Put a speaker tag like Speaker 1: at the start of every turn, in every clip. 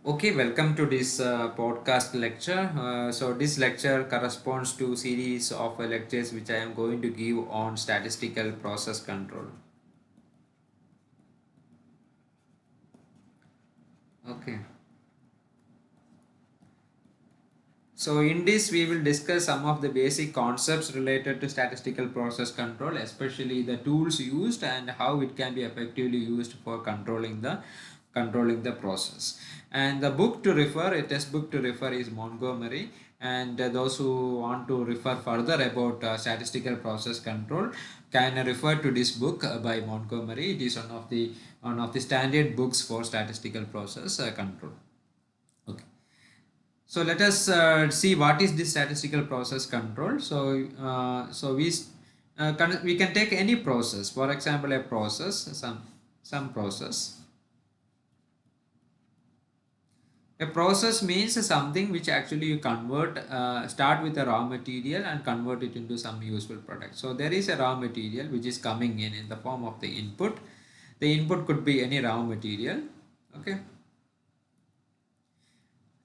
Speaker 1: Okay, welcome to this podcast lecture. So this lecture corresponds to series of lectures which I am going to give on statistical process control. Okay. So in this we will discuss some of the basic concepts related to statistical process control, especially the tools used and how it can be effectively used for controlling the process. And the book to refer, a test book to refer is Montgomery. And those who want to refer further about statistical process control can refer to this book by Montgomery. It is one of the standard books for statistical process control. Okay. So let us see what is this statistical process control. We can take any process. For example, a process, some process. A process means something which actually you start with a raw material and convert it into some useful product. So there is a raw material which is coming in the form of the input. The input could be any raw material. Okay.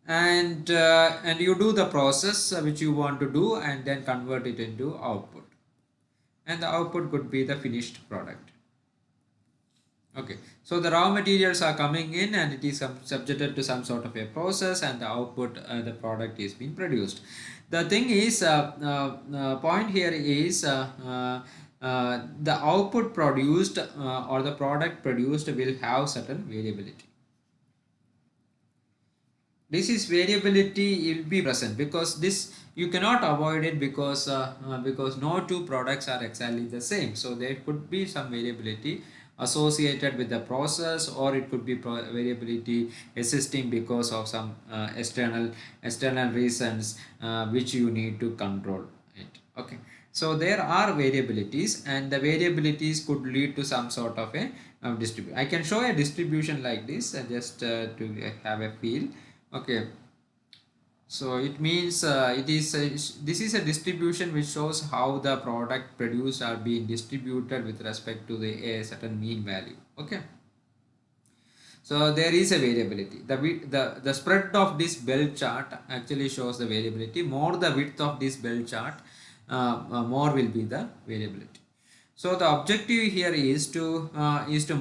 Speaker 1: And you do the process which you want to do and then convert it into output, and the output could be the finished product. Okay, so the raw materials are coming in and it is subjected to some sort of a process, and the output, the product is being produced. The thing is, point here is the output produced or the product produced will have certain variability. This is variability will be present because this you cannot avoid it because no two products are exactly the same, so there could be some variability associated with the process, or it could be variability existing because of some external reasons which you need to control it. Okay, so there are variabilities, and the variabilities could lead to some sort of a distribution. I can show a distribution like this just to have a feel. Okay, so it means this is a distribution which shows how the product produced are being distributed with respect to a certain mean value. Okay, so there is a variability. The spread of this bell chart actually shows the variability. More the width of this bell chart, more will be the variability. So the objective here is to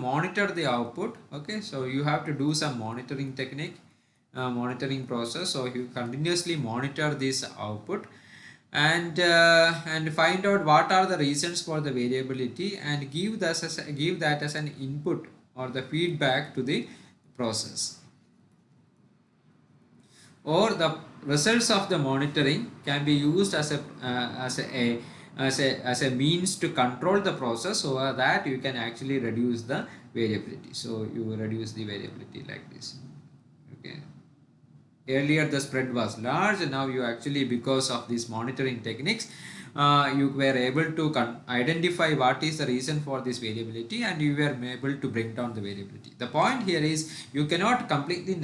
Speaker 1: monitor the output. Okay, so you have to do some monitoring technique, monitoring process. So you continuously monitor this output and find out what are the reasons for the variability, and give that as an input or the feedback to the process. Or the results of the monitoring can be used as a means to control the process, so that you can actually reduce the variability. So you reduce the variability like this. Okay, earlier the spread was large, and now you actually, because of these monitoring techniques, you were able to identify what is the reason for this variability, and you were able to bring down the variability. The point here is you cannot completely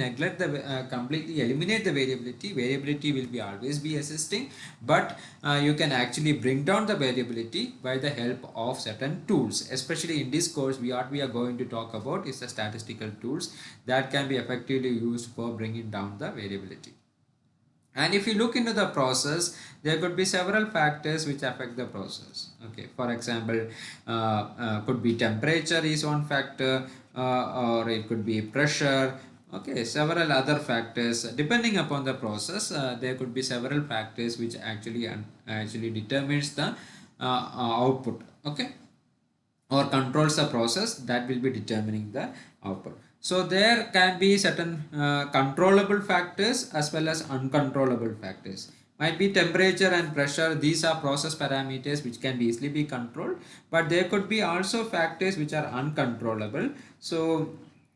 Speaker 1: completely eliminate the variability will be always be existing, but you can actually bring down the variability by the help of certain tools. Especially in this course, what we are going to talk about is the statistical tools that can be effectively used for bringing down the variability. And if you look into the process, there could be several factors which affect the process. Okay, for example, could be temperature is one factor, or it could be pressure. Okay, several other factors depending upon the process. There could be several factors which actually determines the output. Okay, or controls the process that will be determining the output. So there can be certain controllable factors as well as uncontrollable factors. Might be temperature and pressure, these are process parameters which can be easily be controlled, but there could be also factors which are uncontrollable. So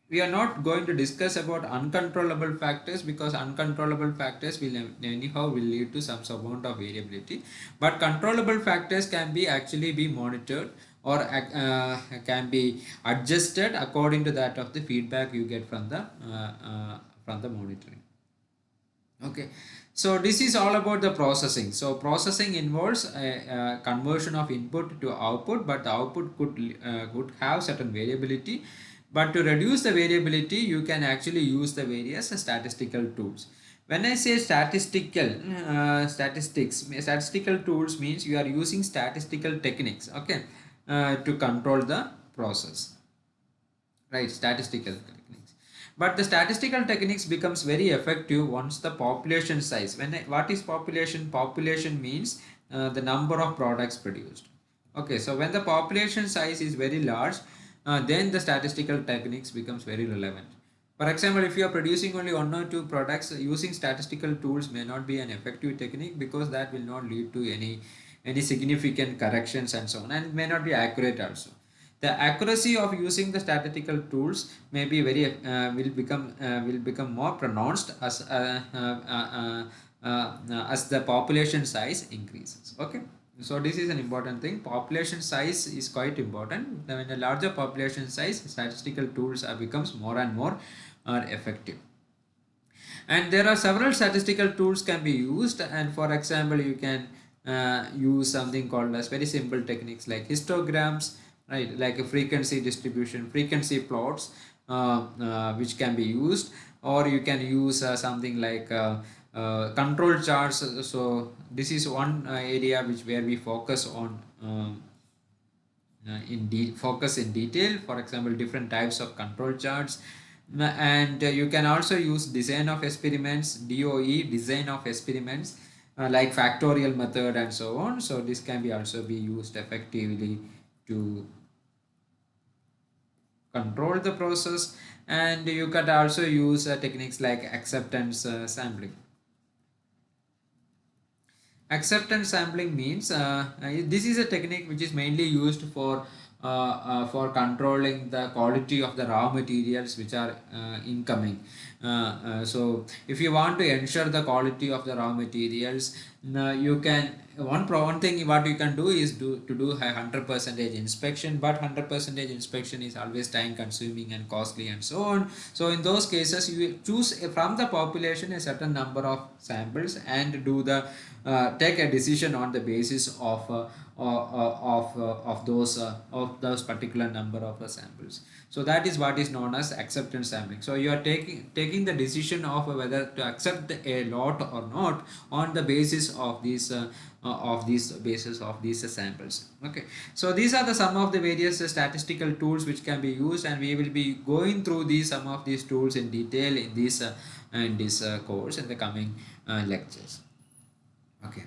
Speaker 1: we are not going to discuss about uncontrollable factors, because uncontrollable factors will anyhow will lead to some amount of variability, but controllable factors can be actually be monitored, or can be adjusted according to that of the feedback you get from the monitoring. Okay, so this is all about the processing. So processing involves a conversion of input to output, but the output could have certain variability, But to reduce the variability, you can actually use the various statistical tools. When I say statistical tools means you are using statistical techniques, okay, to control the process, right? Statistical techniques. But the statistical techniques becomes very effective once the population size. What is population? Population means the number of products produced. Okay, so when the population size is very large, then the statistical techniques becomes very relevant. For example, if you are producing only one or two products, using statistical tools may not be an effective technique because that will not lead to any significant corrections and so on, and may not be accurate also. The accuracy of using the statistical tools may be very will become more pronounced as the population size increases. Okay, so this is an important thing. Population size is quite important. When a larger population size, statistical tools are becomes more and more effective. And there are several statistical tools can be used, and for example you can use something called as very simple techniques like histograms, right, like a frequency distribution, frequency plots, which can be used, or you can use something like control charts. So this is one area which where we focus on focus in detail. For example, different types of control charts. And you can also use design of experiments, DOE, design of experiments, like factorial method and so on. So this can be also be used effectively to control the process. And you can also use techniques like acceptance sampling. Acceptance sampling means this is a technique which is mainly used for controlling the quality of the raw materials which are incoming. So if you want to ensure the quality of the raw materials, you can one thing what you can do is to do a 100% inspection, but 100% inspection is always time consuming and costly and so on. So in those cases you choose from the population a certain number of samples and do the take a decision on the basis of those particular number of samples. So that is what is known as acceptance sampling. So you are taking the decision of whether to accept a lot or not on the basis of these samples. Okay, so these are the some of the various statistical tools which can be used, and we will be going through these some of these tools in detail in this course in the coming lectures. Okay.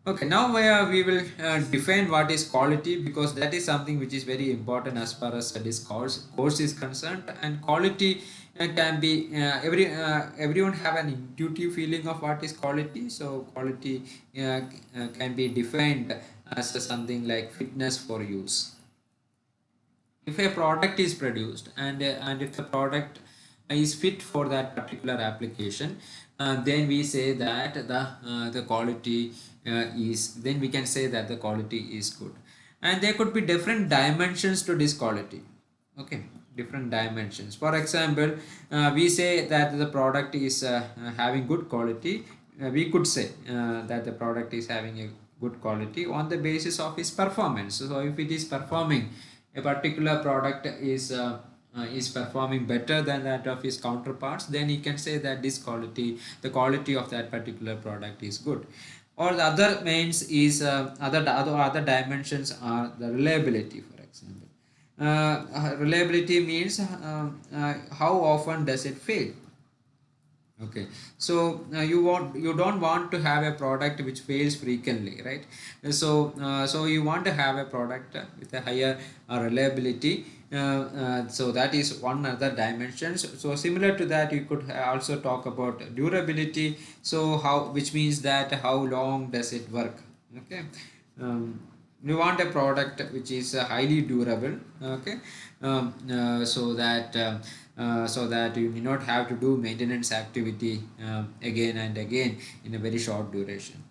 Speaker 1: Okay, now we will define what is quality, because that is something which is very important as far as this course is concerned. And quality can be everyone have an intuitive feeling of what is quality. So quality can be defined as something like fitness for use. If a product is produced and if the product is fit for that particular application, then we say that the quality is then we can say that the quality is good. And there could be different dimensions to this quality. Okay, different dimensions. For example, we say that the product is having good quality. We could say that the product is having a good quality on the basis of its performance. So if it is performing, a particular product is performing better than that of its counterparts, then you can say that the quality of that particular product is good. Or the other means is other dimensions are the reliability. For example, reliability means how often does it fail. Okay, so you don't want to have a product which fails frequently, right? So you want to have a product with a higher reliability. So that is one other dimension. So similar to that, you could also talk about durability. So which means that how long does it work? Okay. You want a product which is highly durable. Okay. So that you do not have to do maintenance activity again and again in a very short duration.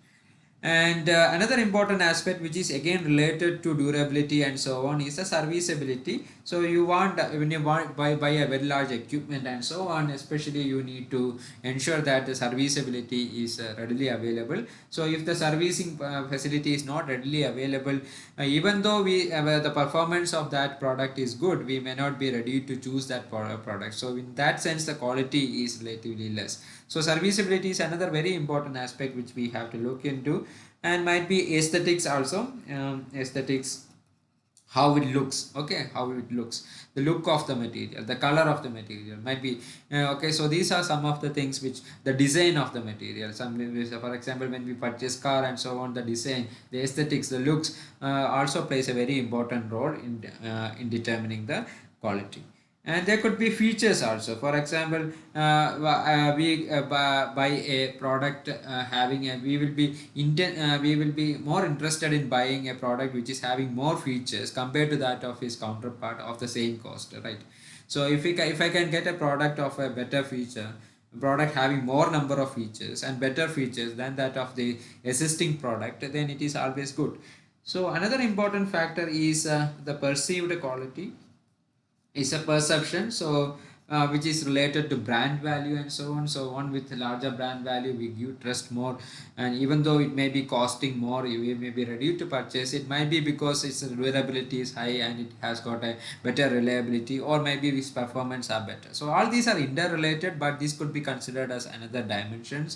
Speaker 1: And another important aspect which is again related to durability and so on is the serviceability. So you want when you want buy a very large equipment and so on, especially you need to ensure that the serviceability is readily available. So if the servicing facility is not readily available, even though the performance of that product is good, we may not be ready to choose that product. So in that sense, the quality is relatively less. So serviceability is another very important aspect which we have to look into, and might be aesthetics also. Aesthetics, how it looks, okay, how it looks, the look of the material, the color of the material might be okay. So these are some of the things which the design of the material, some, for example, when we purchase car and so on, the design, the aesthetics, the looks also plays a very important role in determining the quality. And there could be features also. For example, we buy a product having a, we will be more interested in buying a product which is having more features compared to that of its counterpart of the same cost, right? So if I can get a product of a better feature, product having more number of features and better features than that of the existing product, then it is always good. So another important factor is the perceived quality. Is a perception, so which is related to brand value and so on. So one with larger brand value, we give trust more, and even though it may be costing more, we may be ready to purchase it, might be because its durability is high and it has got a better reliability, or maybe its performance are better. So all these are interrelated, but this could be considered as another dimension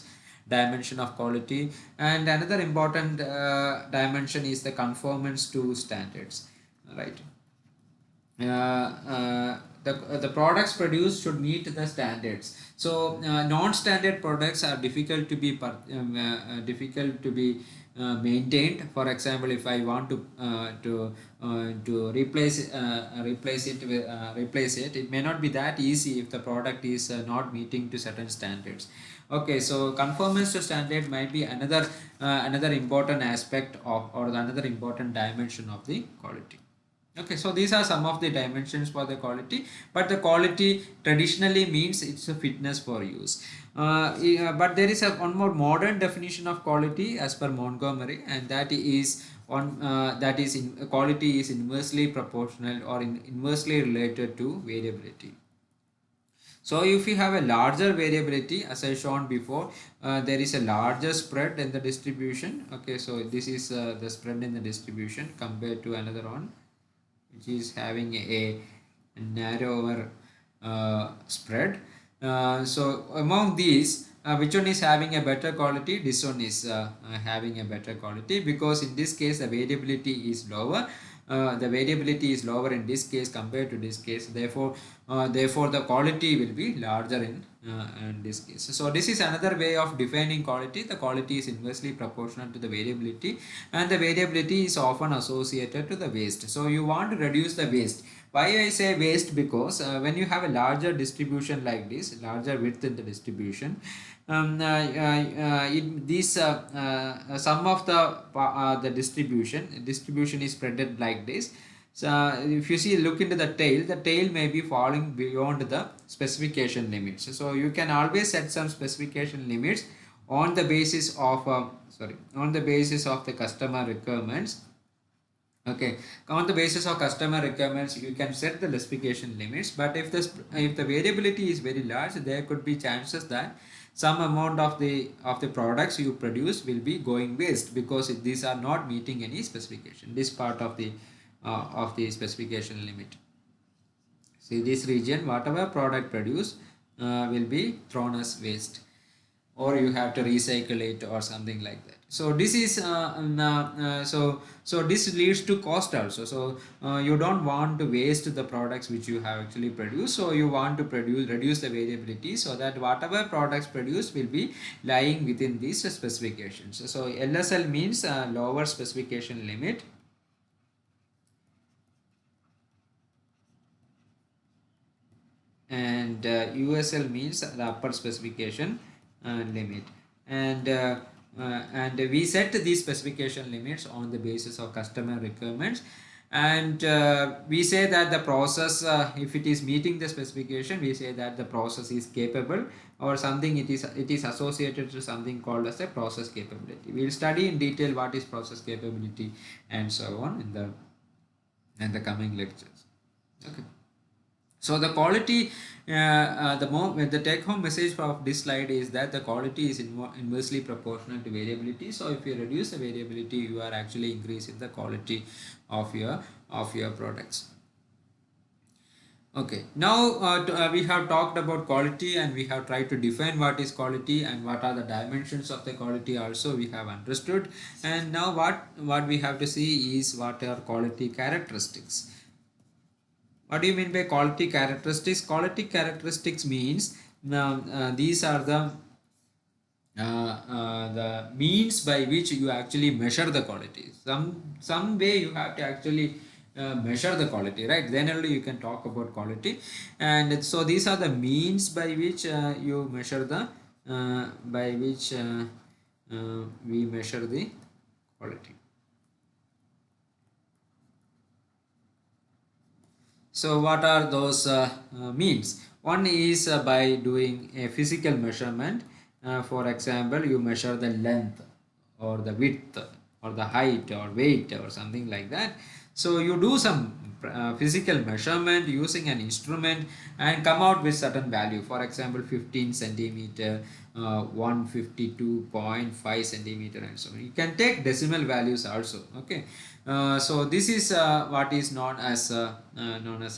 Speaker 1: of quality. And another important dimension is the conformance to standards, right? The products produced should meet the standards. So non-standard products are difficult to be difficult to be maintained. For example, if I want to replace it, it may not be that easy if the product is not meeting to certain standards. Okay, so conformance to standard might be another important aspect of, or another important dimension of the quality. Okay, so these are some of the dimensions for the quality, but the quality traditionally means it's a fitness for use. Yeah, but there is a one more modern definition of quality as per Montgomery, and that is quality is inversely proportional or inversely related to variability. So if you have a larger variability, as I shown before, there is a larger spread in the distribution. Okay, so this is the spread in the distribution compared to another one, which is having a narrower spread. So among these, which one is having a better quality? This one is having a better quality, because in this case the variability is lower. The variability is lower in this case compared to this case. Therefore, the quality will be larger in this case. So this is another way of defining quality. The quality is inversely proportional to the variability, and the variability is often associated to the waste. So you want to reduce the waste. Why I say waste? Because when you have a larger distribution like this, larger width in the distribution, some of the distribution is spreaded like this. So if you see, look into the tail may be falling beyond the specification limits. So you can always set some specification limits on the basis of on the basis of the customer requirements. Okay, on the basis of customer requirements, you can set the specification limits. But if the variability is very large, there could be chances that some amount of the products you produce will be going waste, because these are not meeting any specification. This part of the specification limit. See, this region, whatever product produced will be thrown as waste, or you have to recycle it or something like that. So this is so this leads to cost also. So you don't want to waste the products which you have actually produced, so you want to reduce the variability, so that whatever products produced will be lying within these specifications. So LSL means lower specification limit, and USL means the upper specification limit. And we set these specification limits on the basis of customer requirements. And we say that the process, if it is meeting the specification, we say that the process is capable, or something, it is associated to something called as a process capability. We will study in detail what is process capability and so on in the coming lectures. Okay. So the quality, the take-home message of this slide is that the quality is inversely proportional to variability. So if you reduce the variability, you are actually increasing the quality of your products. Okay, now we have talked about quality and we have tried to define what is quality and what are the dimensions of the quality also we have understood. And now what we have to see is what are quality characteristics. What do you mean by quality characteristics? Quality characteristics means these are the means by which you actually measure the quality. Some way you have to actually measure the quality, right? Then only you can talk about quality. And so these are the means by which you measure the by which we measure the quality. So what are those means? One is by doing a physical measurement. For example, you measure the length or the width or the height or weight or something like that. So you do some physical measurement using an instrument and come out with certain value. For example, 15 centimeter, 152.5 centimeter and so on. You can take decimal values also. Okay. So this is what is known as a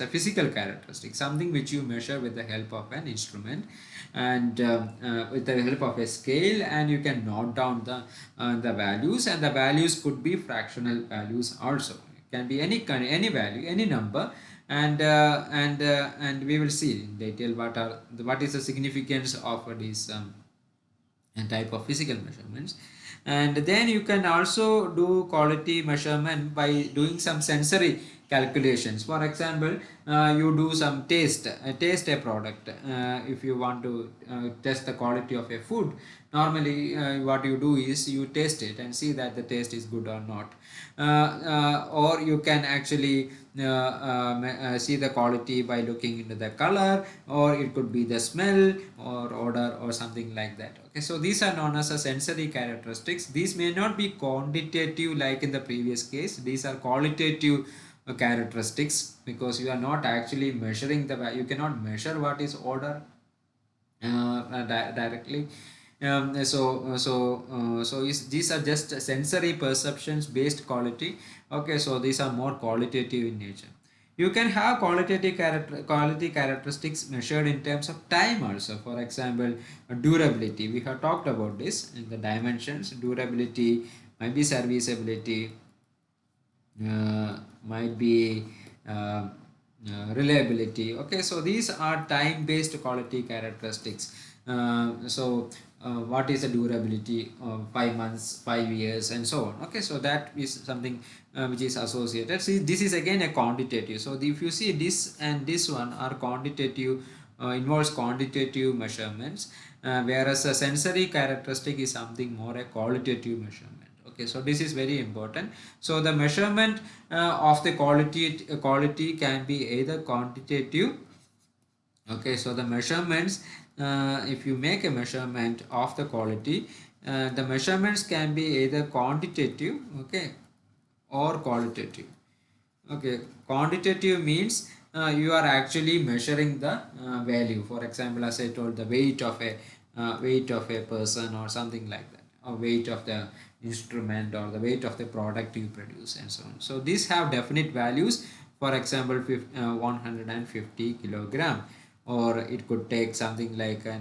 Speaker 1: physical characteristic, something which you measure with the help of an instrument and with the help of a scale, and you can note down the values, and the values could be fractional values also. It can be any value, any number, and we will see in detail what is the significance of these type of physical measurements. And then you can also do quality measurement by doing some sensory calculations. For example, you do some taste a product. If you want to test the quality of a food, normally what you do is you taste it and see that the taste is good or not. Or you can actually see the quality by looking into the color, or it could be the smell or odor or something like that. Okay, so these are known as a sensory characteristics. These may not be quantitative like in the previous case. These are qualitative characteristics, because you are not actually measuring you cannot measure what is odor directly. These are just sensory perceptions based quality. Okay, so these are more qualitative in nature. You can have quality characteristics measured in terms of time also. For example, durability. We have talked about this in the dimensions. Durability might be serviceability, might be reliability. Okay, so these are time based quality characteristics. What is the durability of 5 months, 5 years and so on. Okay, so that is something which is associated. See, this is again a quantitative. So if you see this and this one are quantitative, involves quantitative measurements, whereas a sensory characteristic is something more a qualitative measurement. Okay, so this is very important. So the measurement of the quality can be either quantitative. Okay, so the measurements, if you make a measurement of the quality, the measurements can be either quantitative, okay, or qualitative. Okay, quantitative means you are actually measuring the value. For example, as I told, the weight of a person or something like that, or weight of the instrument or the weight of the product you produce and so on. So these have definite values. For example, 150 kilogram, or it could take something like a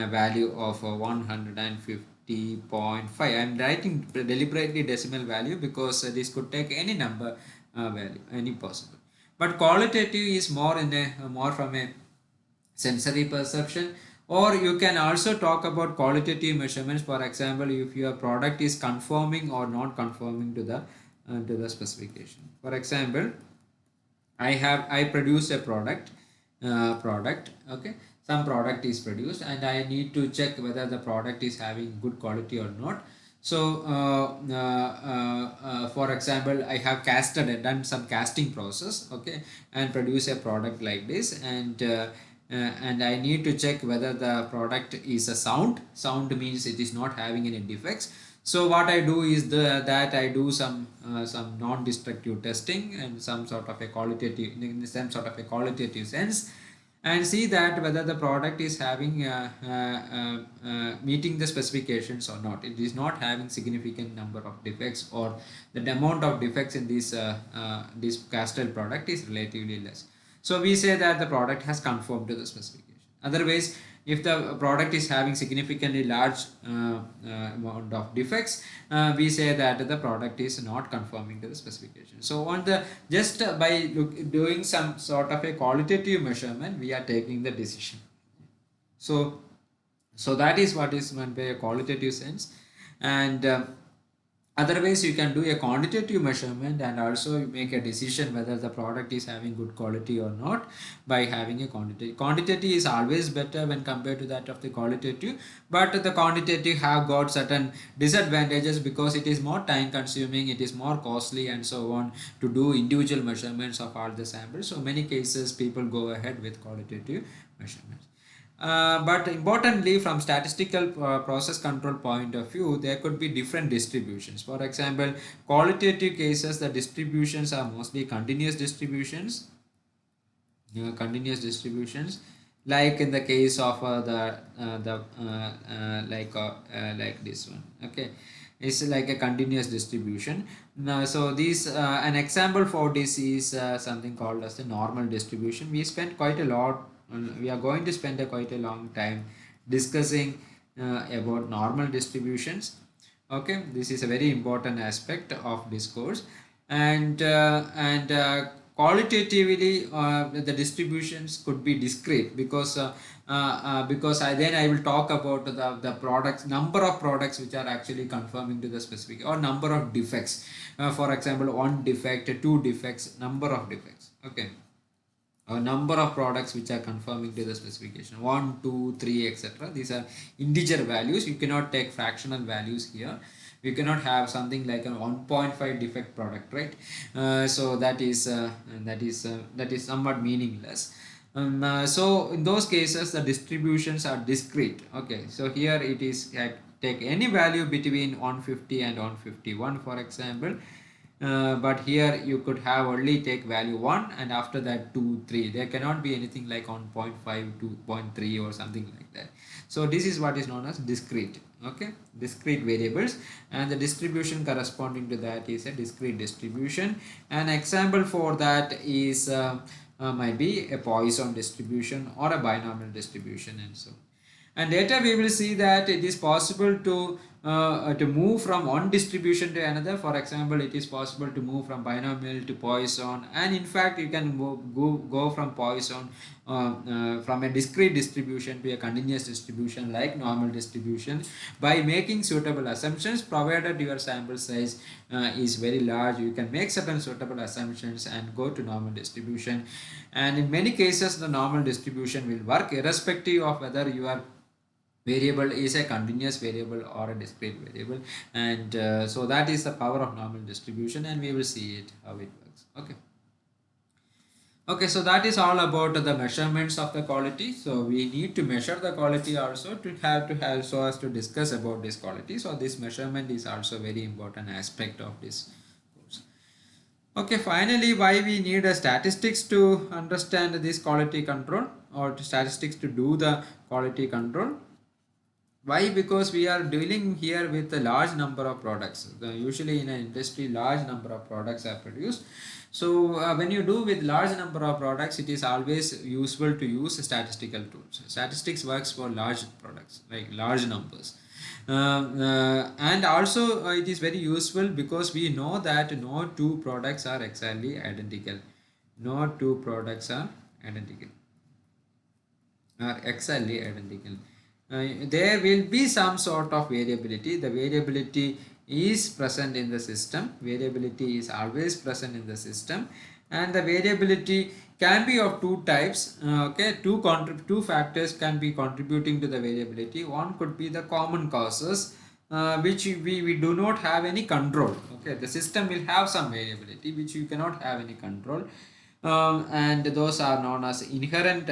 Speaker 1: value of 150.5. I am writing deliberately decimal value because this could take any number value, any possible. But qualitative is more from a sensory perception. Or you can also talk about qualitative measurements. For example, if your product is conforming or not conforming to the specification. For example, I produce a product. Okay, some product is produced and I need to check whether the product is having good quality or not. So for example, I have casted and done some casting process, okay, and produce a product like this, and I need to check whether the product is a sound means it is not having any defects. So what I do is that I do some non-destructive testing and some sort of a qualitative, in some sort of a qualitative sense, and see that whether the product is having meeting the specifications or not. It is not having significant number of defects, or the amount of defects in this Castrol product is relatively less. So we say that the product has conformed to the specification. Otherwise, if the product is having significantly large amount of defects, we say that the product is not conforming to the specification. So on the just by doing some sort of a qualitative measurement, we are taking the decision. So that is what is meant by a qualitative sense. And otherwise, you can do a quantitative measurement and also make a decision whether the product is having good quality or not by having a quantity. Quantitative is always better when compared to that of the qualitative, but the quantitative have got certain disadvantages because it is more time consuming, it is more costly and so on to do individual measurements of all the samples. So many cases people go ahead with qualitative measurements. But importantly, from statistical process control point of view, there could be different distributions. For example, qualitative cases, the distributions are mostly continuous distributions. Continuous distributions, like in the case of like this one. Okay, it's like a continuous distribution. Now, so these an example for this is something called as the normal distribution. We spent quite a lot. We are going to spend quite a long time discussing about normal distributions. Okay, this is a very important aspect of this course. And qualitatively, the distributions could be discrete because I will talk about the products, number of products which are actually conforming to the specific, or number of defects. For example, one defect, two defects, number of defects. Okay, a number of products which are conforming to the specification, 1 2 3 etc. These are integer values. You cannot take fractional values here. We cannot have something like a 1.5 defect product, right? So that is somewhat meaningless. So in those cases the distributions are discrete. Okay, so here it is take any value between 150 and 151, for example. But here you could have only take value 1 and after that 2 3. There cannot be anything like on 0.5 to 0.3 or something like that. So this is what is known as discrete. Okay, discrete variables, and the distribution corresponding to that is a discrete distribution. An example for that is might be a Poisson distribution or a binomial distribution and so on. And later we will see that it is possible to move from one distribution to another. For example, it is possible to move from binomial to Poisson, and in fact you can go from Poisson from a discrete distribution to a continuous distribution like normal distribution by making suitable assumptions. Provided your sample size is very large, you can make certain suitable assumptions and go to normal distribution. And in many cases the normal distribution will work irrespective of whether your variable is a continuous variable or a discrete variable. And so that is the power of normal distribution, and we will see it how it works. Okay, so that is all about the measurements of the quality. So we need to measure the quality also to have so as to discuss about this quality. So this measurement is also very important aspect of this course. Okay, finally, why we need a statistics to understand this quality control, or statistics to do the quality control. Why? Because we are dealing here with a large number of products. Usually in an industry, large number of products are produced. So when you do with large number of products, it is always useful to use statistical tools. Statistics works for large products, like large numbers. And also it is very useful because we know that no two products are exactly identical. No two products are identical, are exactly identical. There will be some sort of variability. The variability is present in the system. Variability is always present in the system, and the variability can be of two types. Okay, two factors can be contributing to the variability. One could be the common causes, which we do not have any control. Okay, the system will have some variability which you cannot have any control, and those are known as inherent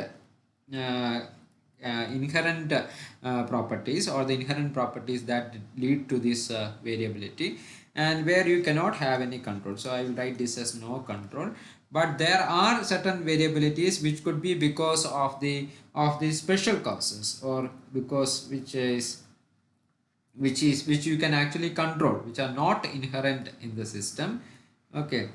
Speaker 1: inherent properties or the inherent properties that lead to this variability, and where you cannot have any control. So I will write this as no control. But there are certain variabilities which could be because of the special causes, or because which you can actually control, which are not inherent in the system. Okay,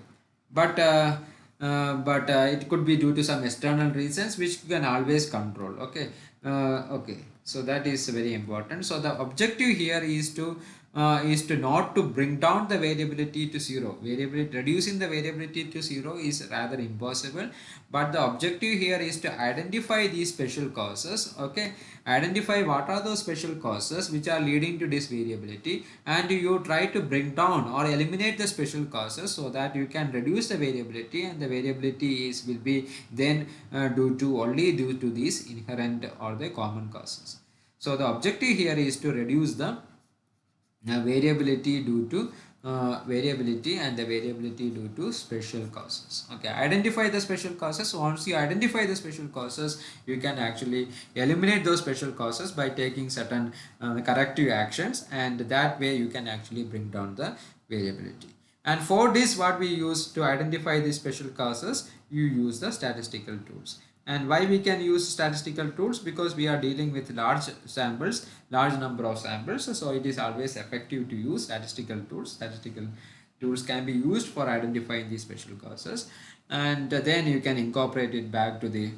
Speaker 1: but it could be due to some external reasons which you can always control. Okay, okay, so that is very important. So the objective here is to not to bring down the variability to zero. Variability, reducing the variability to zero is rather impossible, but the objective here is to identify these special causes. Okay, identify what are those special causes which are leading to this variability, and you try to bring down or eliminate the special causes so that you can reduce the variability, and the variability is will be then due to these inherent or the common causes. So the objective here is to reduce the variability due to variability and the variability due to special causes. Okay, identify the special causes. Once you identify the special causes, you can actually eliminate those special causes by taking certain corrective actions, and that way you can actually bring down the variability. And for this, what we use to identify the special causes, you use the statistical tools. And why we can use statistical tools? Because we are dealing with large samples, large number of samples, so it is always effective to use statistical tools. Statistical tools can be used for identifying these special causes, and then you can incorporate it back to the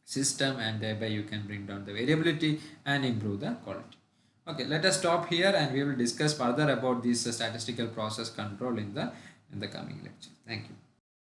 Speaker 1: system, and thereby you can bring down the variability and improve the quality. Okay, let us stop here, and we will discuss further about this statistical process control in the coming lecture. Thank you.